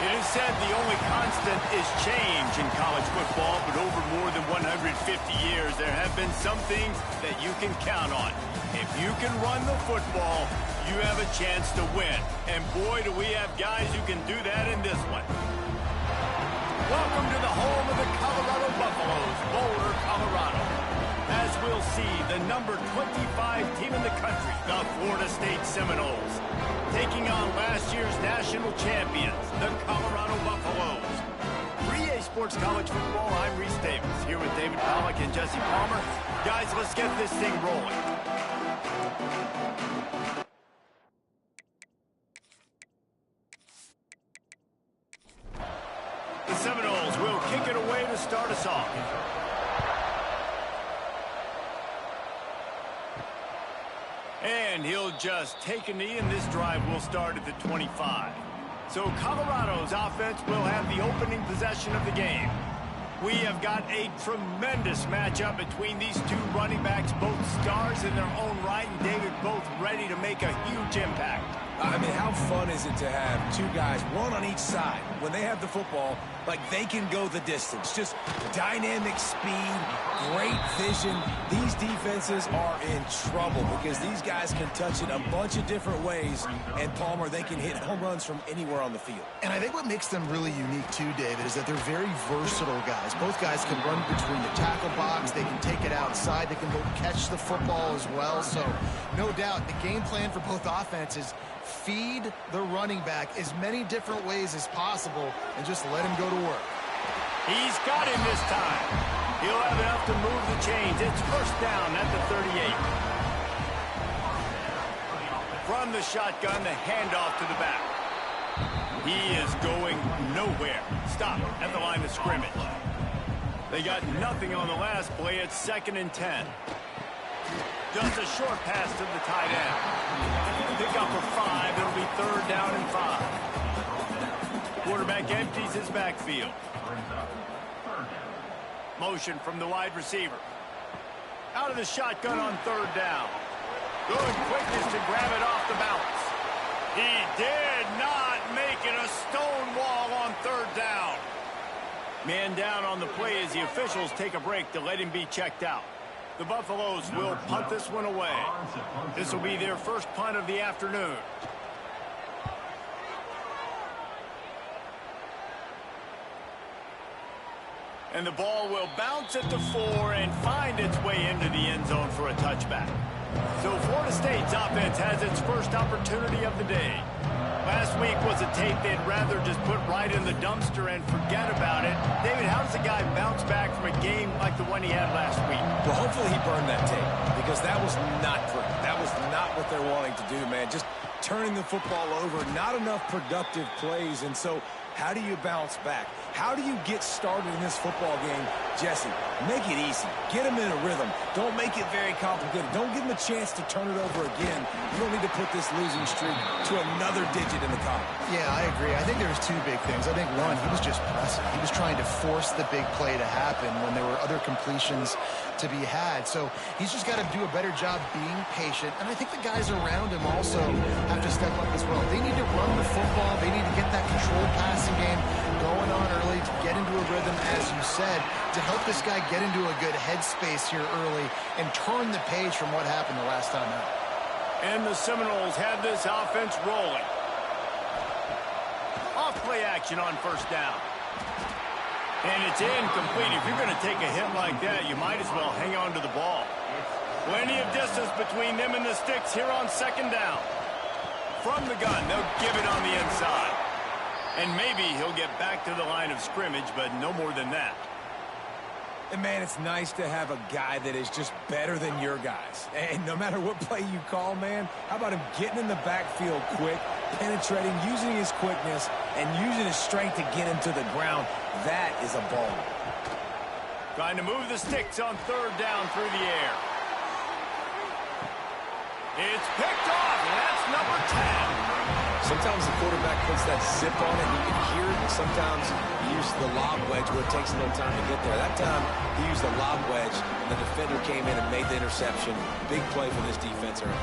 It is said the only constant is change in college football, but over more than 150 years, there have been some things that you can count on. If you can run the football, you have a chance to win. And boy, do we have guys who can do that in this one. Welcome to the home of the Colorado Buffaloes, Boulder, Colorado. As we'll see, the number 25 team in the country, the Florida State Seminoles, taking on last year's national champions, the Colorado Buffaloes. For EA Sports College Football, I'm Reese Davis, here with David Pollack and Jesse Palmer. Guys, let's get this thing rolling. The Seminoles will kick it away to start us off. And he'll just take a knee, and this drive will start at the 25. So Colorado's offense will have the opening possession of the game. We have got a tremendous matchup between these two running backs, both stars in their own right, and David, both ready to make a huge impact. I mean, how fun is it to have two guys, one on each side, when they have the football, like they can go the distance. Just dynamic speed, great vision. These defenses are in trouble because these guys can touch it a bunch of different ways, and Palmer, they can hit home runs from anywhere on the field. And I think what makes them really unique too, David, is that they're very versatile guys. Both guys can run between the tackle box, they can take it outside, they can both catch the football as well. So no doubt the game plan for both offenses, feed the running back as many different ways as possible and just let him go to work. He's got him this time. He'll have enough to move the chains. It's first down at the 38. From the shotgun, the handoff to the back. He is going nowhere. Stop at the line of scrimmage. They got nothing on the last play. It's 2nd and 10. Just a short pass to the tight end. Pick up for 5. It'll be 3rd down and 5. Quarterback empties his backfield. Motion from the wide receiver. Out of the shotgun on 3rd down. Good quickness to grab it off the bounce. He did not make it a stone wall on 3rd down. Man down on the play as the officials take a break to let him be checked out. The Buffaloes will punt this one away. This will be their first punt of the afternoon. And the ball will bounce at the 4 and find its way into the end zone for a touchback. So Florida State's offense has its first opportunity of the day. Last week was a tape they'd rather just put right in the dumpster and forget about it. David, how does a guy bounce back from a game like the one he had last week? Well, hopefully he burned that tape because that was not pretty. That was not what they're wanting to do, man. Just turning the football over, not enough productive plays. And so how do you bounce back? How do you get started in this football game? Jesse, make it easy. Get him in a rhythm. Don't make it very complicated. Don't give him a chance to turn it over again. You don't need to put this losing streak to another digit in the column. Yeah, I agree. I think there's two big things. I think, one, he was just pressing. He was trying to force the big play to happen when there were other completions to be had. So he's just got to do a better job being patient. And I think the guys around him also have to step up as well. They need to run the football. They need to get that controlled passing game going on early to get into a rhythm, as you said, to help this guy get into a good headspace here early and turn the page from what happened the last time out. And the Seminoles have this offense rolling. Off play action on 1st down. And it's incomplete. If you're going to take a hit like that, you might as well hang on to the ball. Plenty of distance between them and the sticks here on 2nd down. From the gun, they'll give it on the inside. And maybe he'll get back to the line of scrimmage, but no more than that. And, man, it's nice to have a guy that is just better than your guys. And no matter what play you call, man, how about him getting in the backfield quick, penetrating, using his quickness, and using his strength to get him to the ground? That is a ball. Trying to move the sticks on 3rd down through the air. It's picked off, and that's number 10. Sometimes the quarterback puts that zip on it, you can hear it, and sometimes he uses the lob wedge where it takes a little time to get there. That time, he used the lob wedge, and the defender came in and made the interception. Big play for this defense early.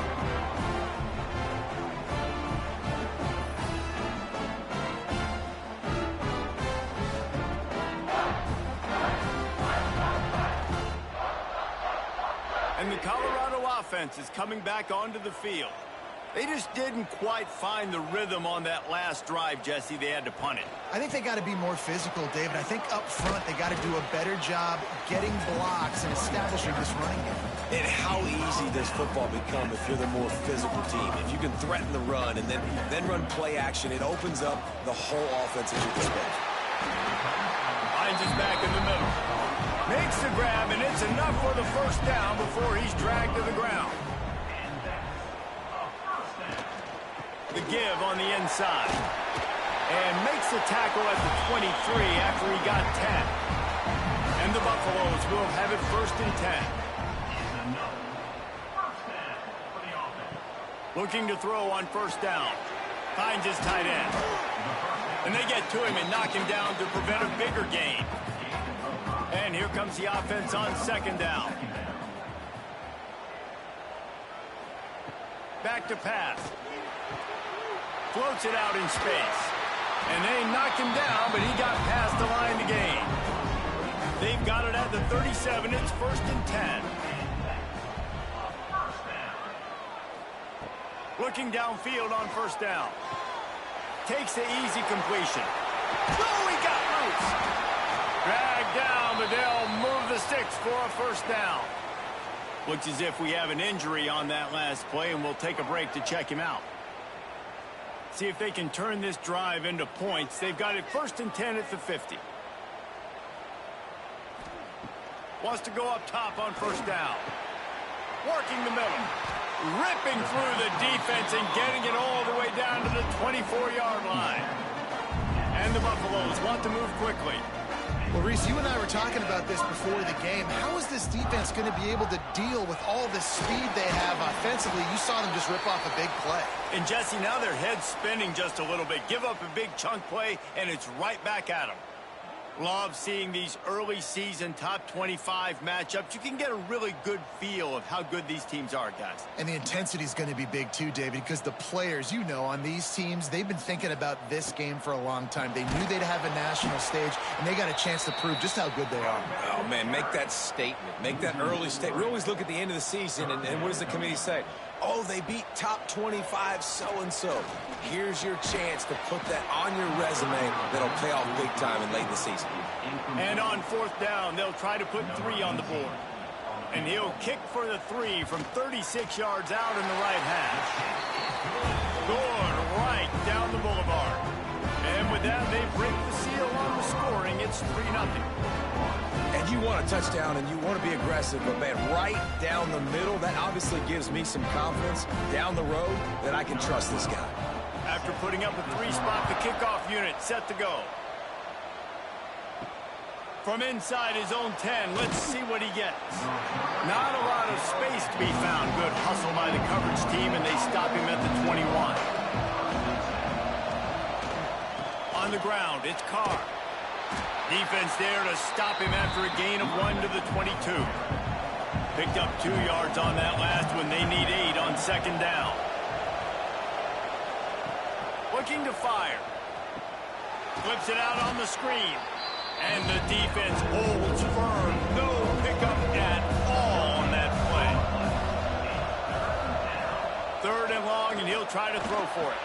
And the Colorado offense is coming back onto the field. They just didn't quite find the rhythm on that last drive, Jesse. They had to punt it. I think they got to be more physical, David. I think up front they got to do a better job getting blocks and establishing this running game. And how easy does football become if you're the more physical team? If you can threaten the run and then run play action, it opens up the whole offense at your disposal. Finds his back in the middle. Makes the grab, and it's enough for the first down before he's dragged to the ground. The give on the inside. And makes the tackle at the 23 after he got 10. And the Buffaloes will have it 1st and 10. Looking to throw on 1st down. Finds his tight end. And they get to him and knock him down to prevent a bigger gain. And here comes the offense on 2nd down. Back to pass. Floats it out in space. And they knocked him down, but he got past the line to gain. They've got it at the 37. It's 1st and 10. Looking downfield on 1st down. Takes the easy completion. Oh, he got loose. Dragged down, but they'll move the sticks for a 1st down. Looks as if we have an injury on that last play, and we'll take a break to check him out. See if they can turn this drive into points. They've got it 1st and 10 at the 50. Wants to go up top on 1st down. Working the middle. Ripping through the defense and getting it all the way down to the 24-yard line. And the Buffaloes want to move quickly. Well, Reese, you and I were talking about this before the game. How is this defense going to be able to deal with all the speed they have offensively? You saw them just rip off a big play. And, Jesse, now their head's spinning just a little bit. Give up a big chunk play, and it's right back at them. Love seeing these early season top 25 matchups. You can get a really good feel of how good these teams are, guys. And the intensity is going to be big too, David, because the players, you know, on these teams, they've been thinking about this game for a long time. They knew they'd have a national stage, and they got a chance to prove just how good they are. Oh, man, make that statement. Make that early statement. We always look at the end of the season, and what does the committee say? Oh, they beat top 25 so-and-so. Here's your chance to put that on your resume that'll pay off big time and late in the season. And on 4th down, they'll try to put 3 on the board. And he'll kick for the 3 from 36 yards out in the right hash. Good, right down the boulevard. And with that, they break the seal on the scoring. It's 3-0. And you want a touchdown and you want to be aggressive, but, man, right down the middle, that obviously gives me some confidence down the road that I can trust this guy. After putting up a 3-spot, the kickoff unit set to go. From inside his own 10, let's see what he gets. Not a lot of space to be found. Good hustle by the coverage team, and they stop him at the 21. On the ground, it's Carr. Defense there to stop him after a gain of 1 to the 22. Picked up 2 yards on that last one. They need 8 on 2nd down. Looking to fire. Flips it out on the screen. And the defense holds firm. No pickup at all on that play. 3rd and long, and he'll try to throw for it.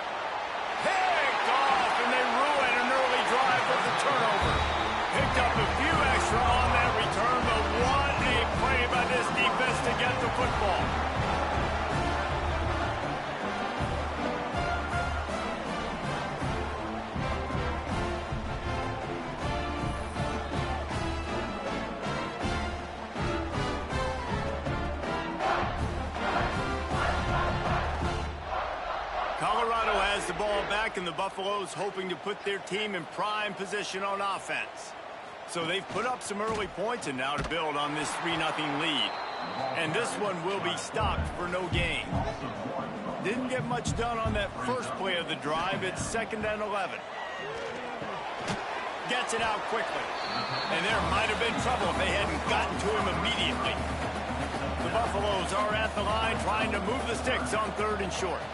Picked off, and they ruin an early drive with the turnover. Picked up a few extra on that return, but what a play by this defense to get the football. Colorado has the ball back, and the Buffaloes hoping to put their team in prime position on offense. So they've put up some early points, and now to build on this 3-0 lead. And this one will be stopped for no gain. Didn't get much done on that first play of the drive. It's 2nd and 11. Gets it out quickly. And there might have been trouble if they hadn't gotten to him immediately. The Buffaloes are at the line trying to move the sticks on 3rd and short.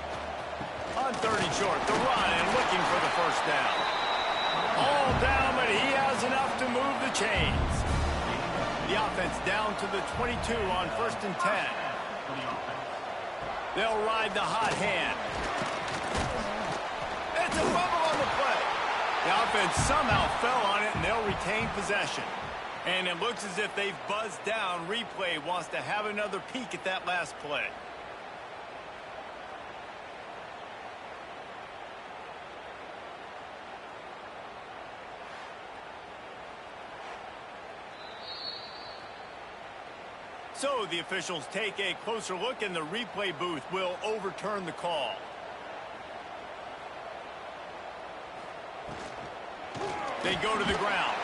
On 3rd and short, the run and looking for the 1st down. All down, but he has enough to move the chains. The offense down to the 22 on 1st and 10. They'll ride the hot hand. It's a fumble on the play. The offense somehow fell on it, and they'll retain possession. And it looks as if they've buzzed down. Replay wants to have another peek at that last play. So the officials take a closer look, and the replay booth will overturn the call. They go to the ground.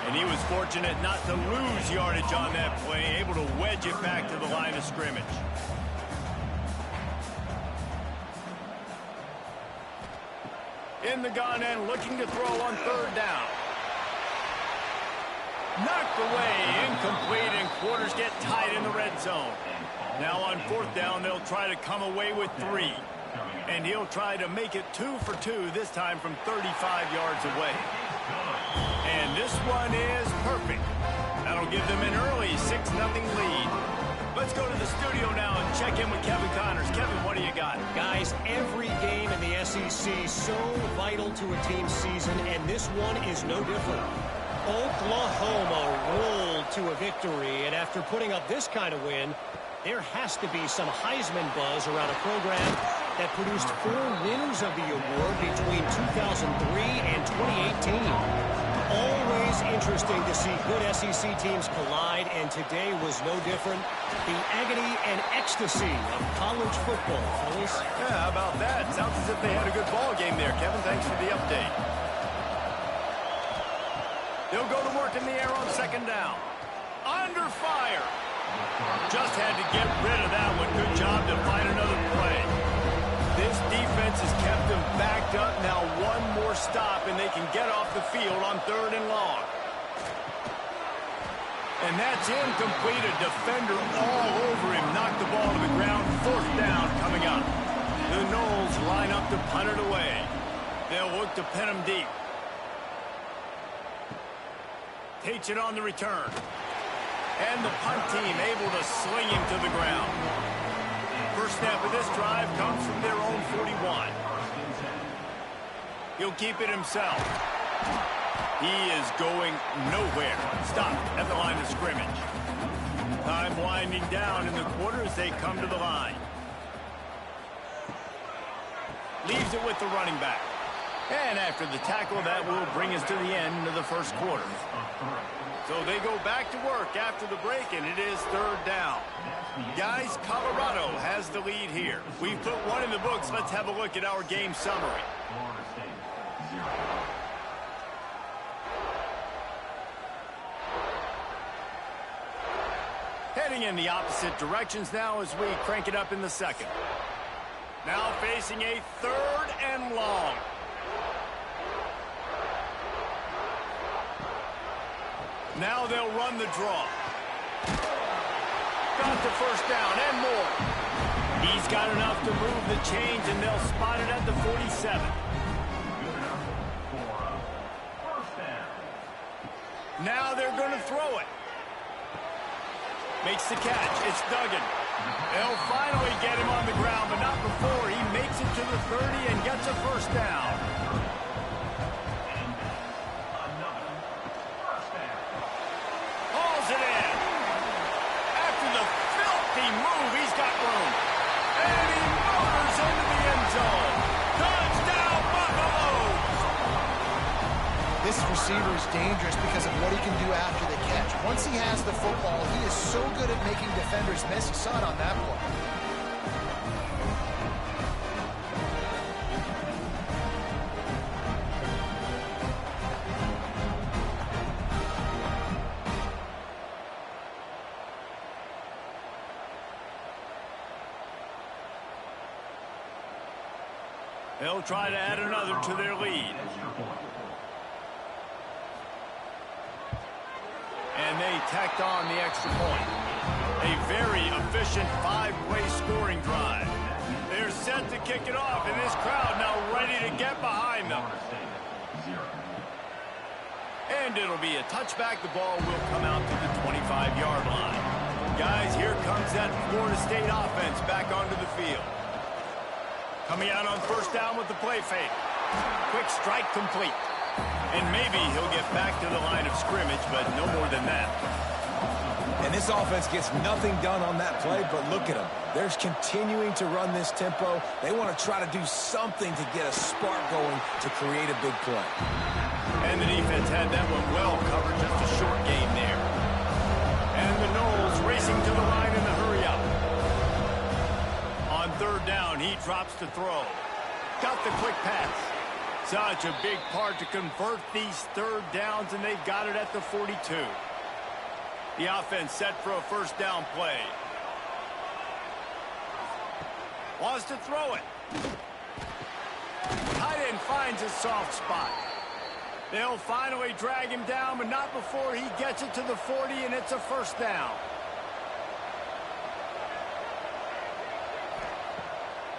And he was fortunate not to lose yardage on that play, able to wedge it back to the line of scrimmage. In the gun and looking to throw on 3rd down. Knocked away, incomplete, and quarters get tight in the red zone. Now on 4th down, they'll try to come away with 3. And he'll try to make it 2 for 2, this time from 35 yards away. And this one is perfect. That'll give them an early 6-0 lead. Let's go to the studio now and check in with Kevin Connors. Kevin, what do you got? Guys, every game in the SEC so vital to a team's season, and this one is no different. Oklahoma rolled to a victory, and after putting up this kind of win, there has to be some Heisman buzz around a program that produced 4 winners of the award between 2003 and 2018. Always interesting to see good SEC teams collide, and today was no different. The agony and ecstasy of college football, fellas. Yeah, how about that? Sounds as if they had a good ball game there, Kevin. Thanks for the update. They'll go to work in the air on 2nd down. Under fire. Just had to get rid of that one. Good job to find another play. This defense has kept them backed up. Now one more stop, and they can get off the field on 3rd and long. And that's incomplete. A defender all over him. Knocked the ball to the ground. 4th down coming up. The Noles line up to punt it away. They'll look to pin him deep. Takes it on the return. And the punt team able to sling him to the ground. First snap of this drive comes from their own 41. He'll keep it himself. He is going nowhere. Stopped at the line of scrimmage. Time winding down in the quarter as they come to the line. Leaves it with the running back. And after the tackle, that will bring us to the end of the first quarter. So they go back to work after the break, and it is 3rd down. Guys, Colorado has the lead here. We've put one in the books. Let's have a look at our game summary. Heading in the opposite directions now as we crank it up in the 2nd. Now facing a 3rd and long. Now they'll run the draw. Got the 1st down and more. He's got enough to move the chains, and they'll spot it at the 47. Now they're going to throw it. Makes the catch. It's Duggan. They'll finally get him on the ground, but not before. He makes it to the 30 and gets a 1st down. Hauls it in. After the filthy move, he's got room. And he motors into the end zone. Touchdown, Buffaloes! This receiver is dangerous because of what he can do after the catch. Once he has the football, he is so good at making defenders miss. You saw it on that play. They'll try to add another to their lead. And they tacked on the extra point. A very efficient 5-play scoring drive. They're set to kick it off, and this crowd now ready to get behind them. And it'll be a touchback. The ball will come out to the 25-yard line. Guys, here comes that Florida State offense back onto the field. Coming out on first down with the play fake. Quick strike complete. And maybe he'll get back to the line of scrimmage, but no more than that. And this offense gets nothing done on that play, but look at them. They're continuing to run this tempo. They want to try to do something to get a spark going to create a big play. And the defense had that one well covered, just a short gain there. And the Noles racing to the line in the hurry-up. On third down, he drops to throw. Got the quick pass. Such a big part to convert these third downs, and they've got it at the 42. The offense set for a first down play. Wants to throw it. Tight end finds a soft spot. They'll finally drag him down, but not before he gets it to the 40, and it's a first down.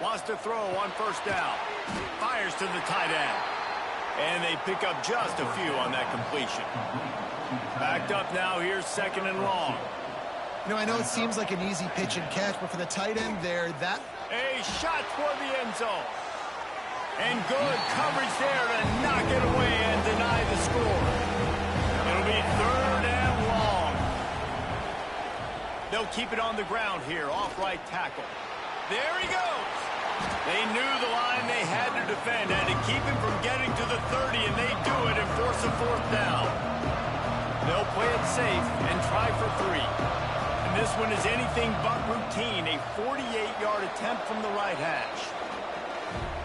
Wants to throw on first down. Fires to the tight end. And they pick up just a few on that completion. Backed up now, here's second and long. You know, I know it seems like an easy pitch and catch, but for the tight end there, that... A shot toward the end zone. And good coverage there to knock it away and deny the score. It'll be third and long. They'll keep it on the ground here, off right tackle. There he goes. They knew the line they had to defend, had to keep him from getting to the 30, and they do it and force a fourth down. They'll play it safe and try for 3. And this one is anything but routine, a 48-yard attempt from the right hash.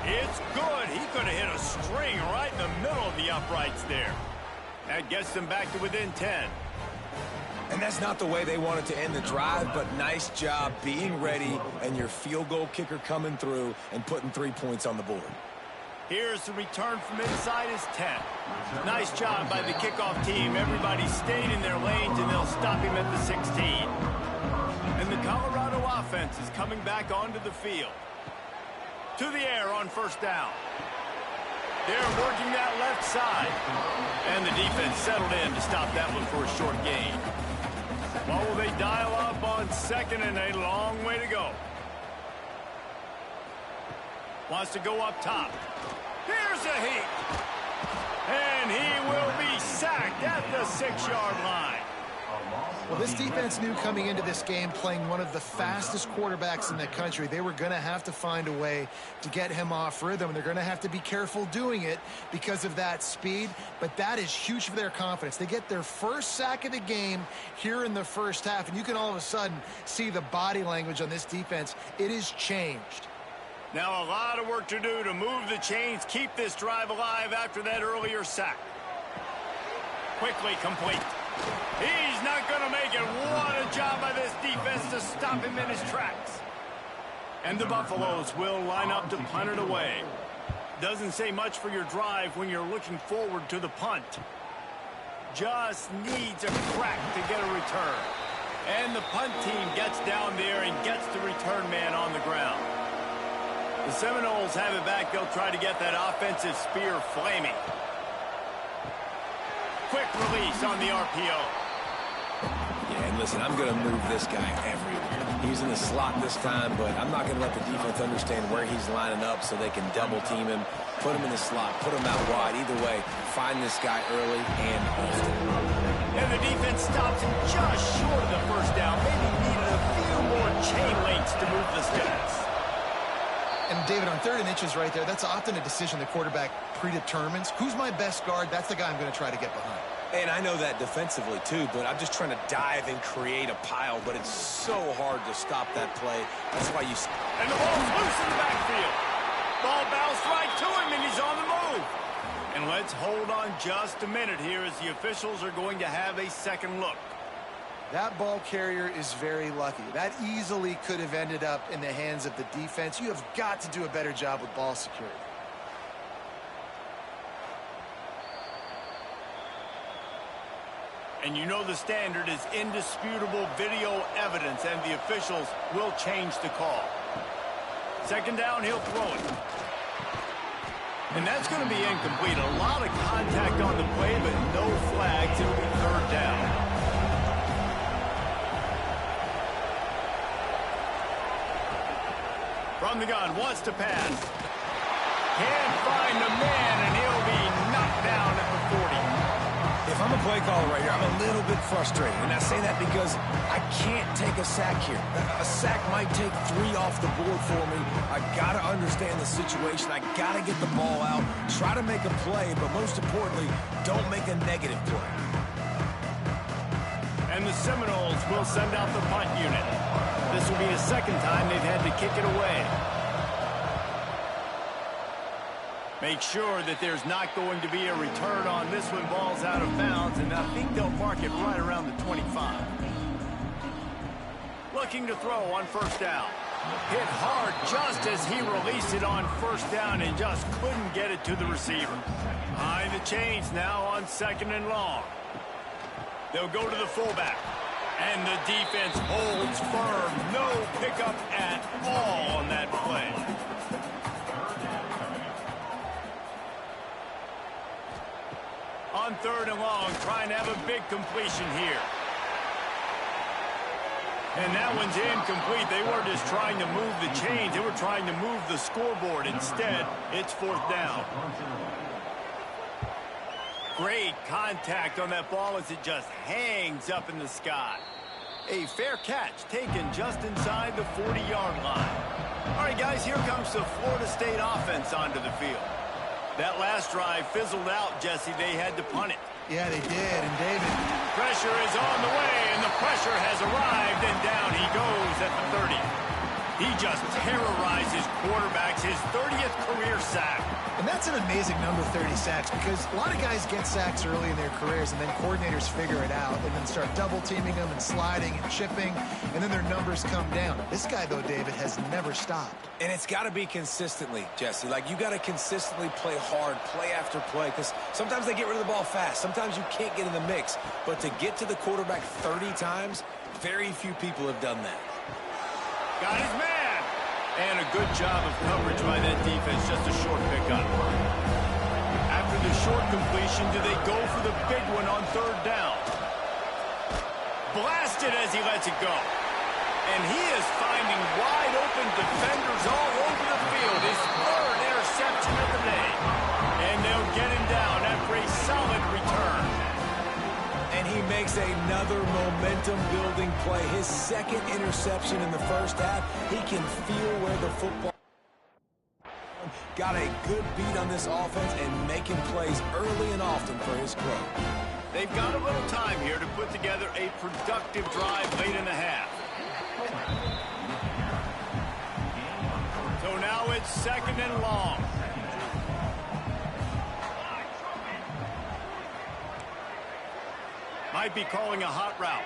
It's good. He could have hit a string right in the middle of the uprights there. That gets them back to within 10. And that's not the way they wanted to end the drive, but nice job being ready and your field goal kicker coming through and putting 3 points on the board. Here's the return from inside his 10. Nice job by the kickoff team. Everybody stayed in their lanes, and they'll stop him at the 16. And the Colorado offense is coming back onto the field. To the air on first down. They're working that left side. And the defense settled in to stop that one for a short gain. What will they dial up on second, and a long way to go? Wants to go up top. Here's a heat. And he will be sacked at the 6-yard line. Well, this defense knew coming into this game, playing one of the fastest quarterbacks in the country, they were going to have to find a way to get him off rhythm. And they're going to have to be careful doing it because of that speed. But that is huge for their confidence. They get their first sack of the game here in the first half. And you can all of a sudden see the body language on this defense. It is changed. Now a lot of work to do to move the chains, keep this drive alive after that earlier sack. Quickly complete. He's not going to make it. What a job by this defense to stop him in his tracks. And the Buffaloes will line up to punt it away. Doesn't say much for your drive when you're looking forward to the punt. Just needs a crack to get a return. And the punt team gets down there and gets the return man on the ground. The Seminoles have it back. They'll try to get that offensive spear flaming. Quick release on the RPO. Yeah, and listen, I'm going to move this guy everywhere. He's in the slot this time, but I'm not going to let the defense understand where he's lining up so they can double team him, put him in the slot, put him out wide. Either way, find this guy early and often. And the defense stops him just short of the first down. Maybe needed a few more chain links to move the sticks. And David, on 3rd and inches right there, that's often a decision the quarterback predetermines. Who's my best guard? That's the guy I'm going to try to get behind. And I know that defensively, too, but I'm just trying to dive and create a pile, but it's so hard to stop that play. That's why you... And the ball's loose in the backfield. Ball bounced right to him, and he's on the move. And let's hold on just a minute here as the officials are going to have a second look. That ball carrier is very lucky. That easily could have ended up in the hands of the defense. You have got to do a better job with ball security. And you know the standard is indisputable video evidence, and the officials will change the call. Second down, he'll throw it. And that's going to be incomplete. A lot of contact on the play, but no flags. It'll be third down. From the gun, wants to pass. Can't find the man, and he'll be knocked down at the 40. If I'm a play caller right here, I'm a little bit frustrated. And I say that because I can't take a sack here. A sack might take 3 off the board for me. I got to understand the situation. I got to get the ball out, try to make a play, but most importantly, don't make a negative play. And the Seminoles will send out the punt unit. This will be the second time they've had to kick it away. Make sure that there's not going to be a return on this when ball's out of bounds, and I think they'll mark it right around the 25. Looking to throw on first down. Hit hard just as he released it on first down and just couldn't get it to the receiver. Behind the chains now on second and long. They'll go to the fullback. And the defense holds firm. No pickup at all on that play. On third and long, trying to have a big completion here. And that one's incomplete. They weren't just trying to move the chains. They were trying to move the scoreboard. Instead, it's fourth down. Great contact on that ball as it just hangs up in the sky. A fair catch taken just inside the 40-yard line. All right, guys, here comes the Florida State offense onto the field. That last drive fizzled out, Jesse. They had to punt it. Yeah, they did. And David, Pressure is on the way, and the pressure has arrived, and down he goes at the 30. He just terrorizes quarterbacks, his 30th career sack. and that's an amazing number, 30 sacks, because a lot of guys get sacks early in their careers, and then coordinators figure it out and then start double-teaming them and sliding and chipping, and then their numbers come down. This guy, though, David, has never stopped. And it's got to be consistently, Jesse. Like, you got to consistently play hard, play after play, because sometimes they get rid of the ball fast. Sometimes you can't get in the mix. But to get to the quarterback 30 times, very few people have done that. Got his man. And a good job of coverage by that defense. Just a short pickup. After the short completion, do they go for the big one on third down? Blasted as he lets it go. And he is finding wide open defenders all over the field. His third interception of the day. And they'll get him down after a solid return. And he makes another momentum-building play. His second interception in the first half. He can feel where the football got a good beat on this offense and making plays early and often for his club. They've got a little time here to put together a productive drive late in the half. So now it's second and long. Might be calling a hot route.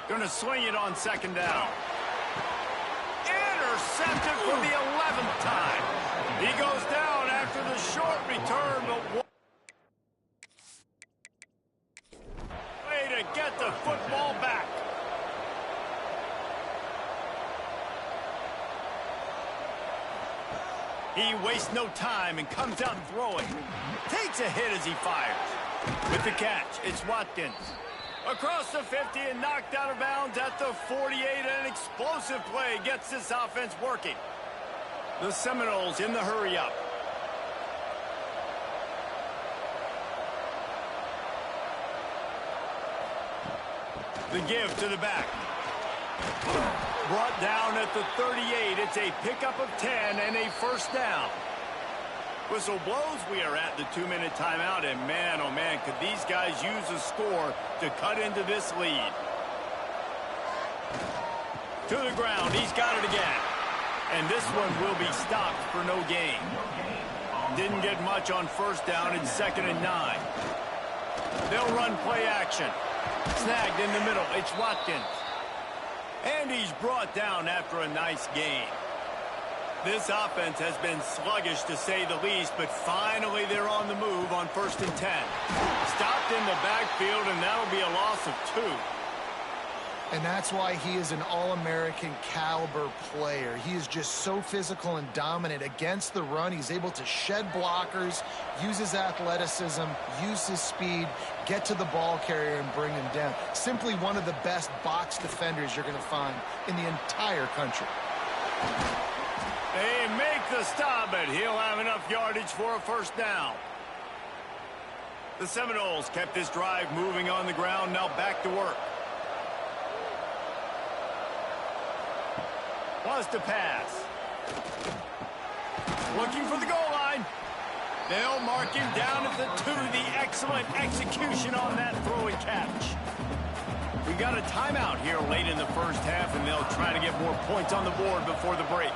Going to swing it on second down. Intercepted for the 11th time. He goes down after the short return, but way to get the football back. He wastes no time and comes out throwing. Takes a hit as he fires. With the catch, it's Watkins. Across the 50 and knocked out of bounds at the 48. An explosive play gets this offense working. The Seminoles in the hurry-up. The give to the back. Brought down at the 38. It's a pickup of 10 and a first down. Whistle blows. We are at the 2-minute timeout, and man, oh man, could these guys use a score to cut into this lead. To the ground. He's got it again. And this one will be stopped for no gain. Didn't get much on first down. It's 2nd and 9. They'll run play action. Snagged in the middle. It's Watkins. And he's brought down after a nice gain. This offense has been sluggish, to say the least, but finally they're on the move on 1st and 10. Stopped in the backfield, and that'll be a loss of 2. And that's why he is an All-American caliber player. He is just so physical and dominant against the run. He's able to shed blockers, use his athleticism, use his speed, get to the ball carrier and bring him down. Simply one of the best box defenders you're going to find in the entire country. They make the stop, but he'll have enough yardage for a first down. The Seminoles kept this drive moving on the ground, now back to work. Wants to pass. Looking for the goal line. They'll mark him down at the 2. The excellent execution on that throw and catch. We got a timeout here late in the first half, and they'll try to get more points on the board before the break.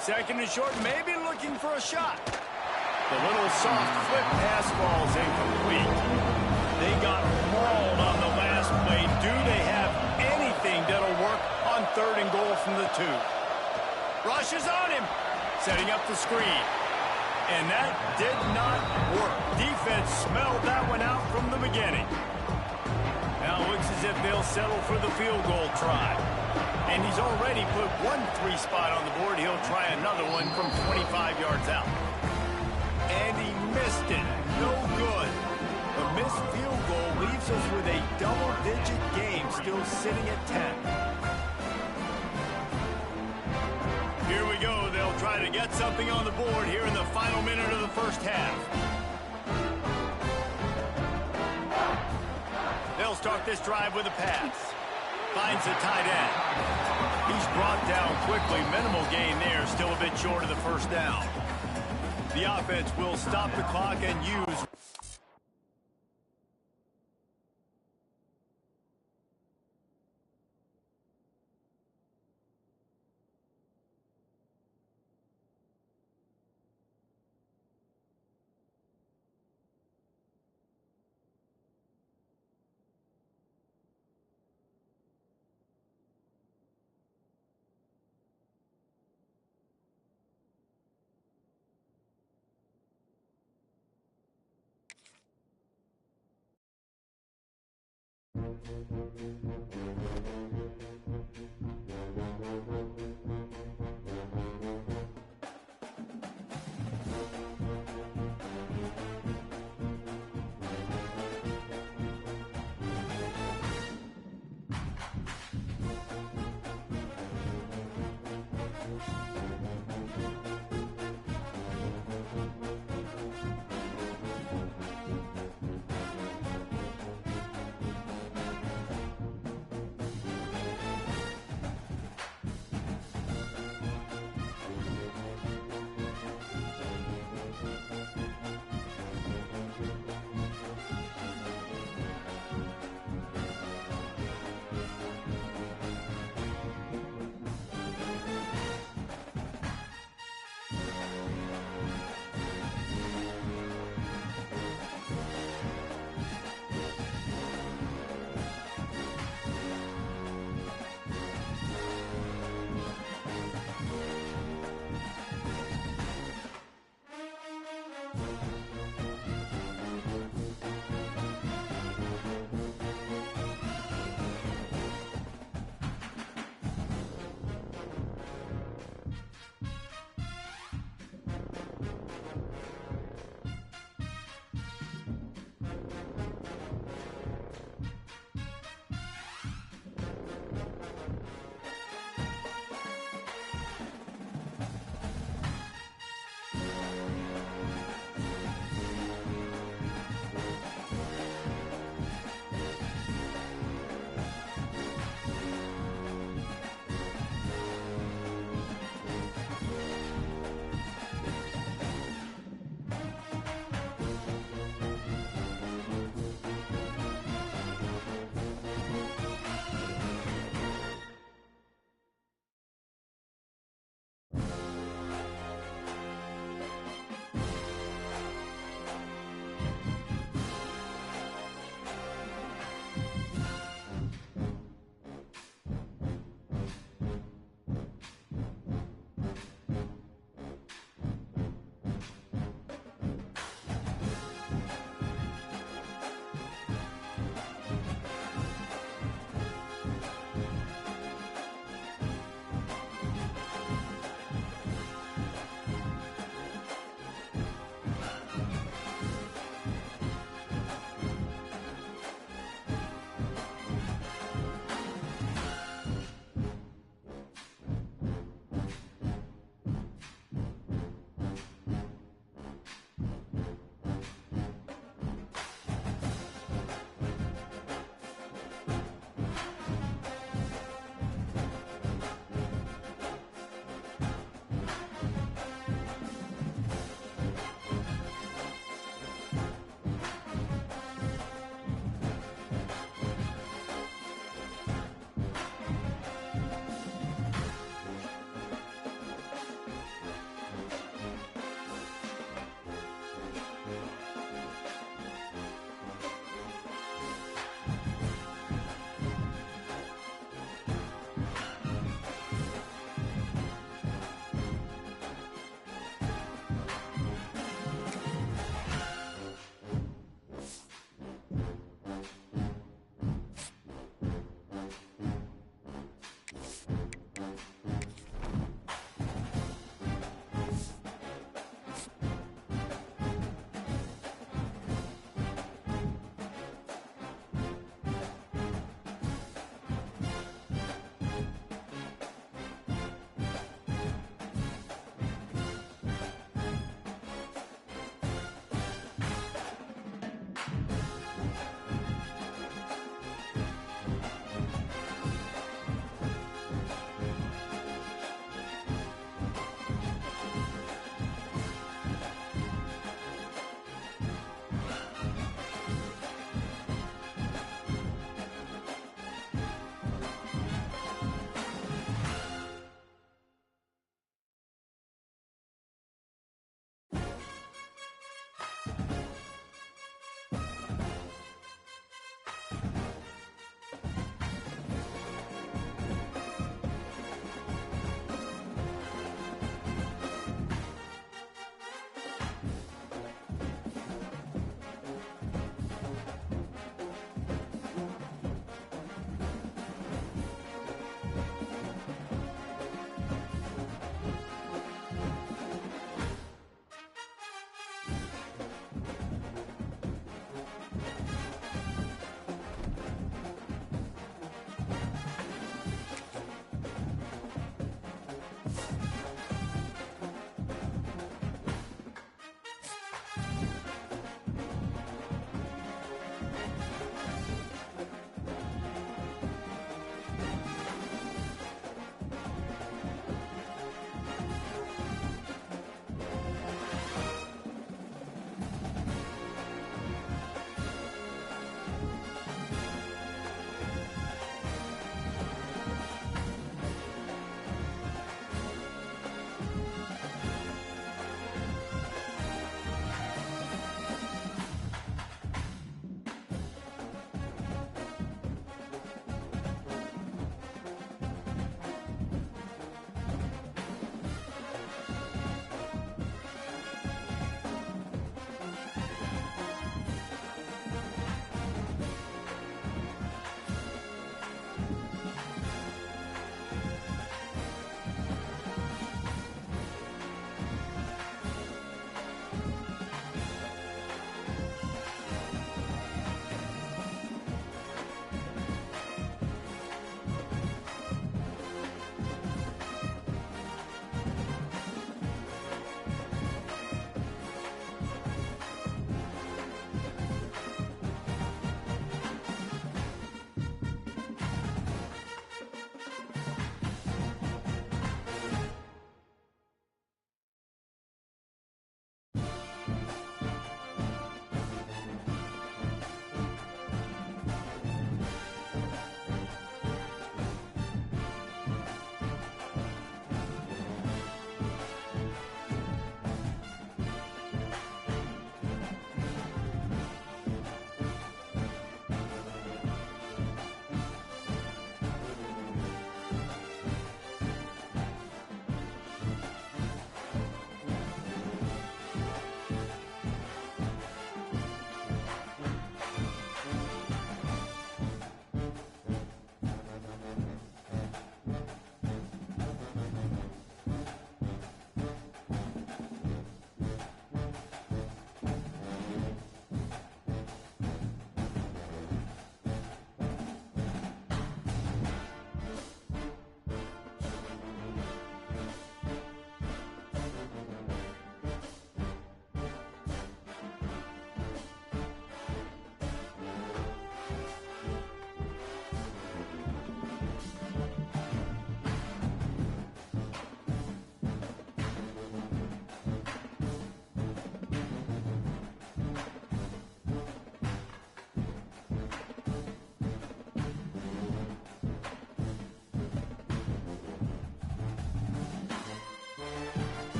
Second and short, maybe looking for a shot. The little soft flip pass falls incomplete. They got mauled on the last play. Do they have anything that'll work on 3rd and goal from the 2? Rushes on him, setting up the screen. And that did not work. Defense smelled that one out from the beginning. Now it looks as if they'll settle for the field goal try. And he's already put 1 3 spot on the board. He'll try another one from 25 yards out. And he missed it. No good. The missed field goal leaves us with a double-digit game still sitting at 10. Here we go. They'll try to get something on the board here in the final minute of the first half. They'll start this drive with a pass. Finds the tight end. He's brought down quickly. Minimal gain there. Still a bit short of the first down. The offense will stop the clock and use...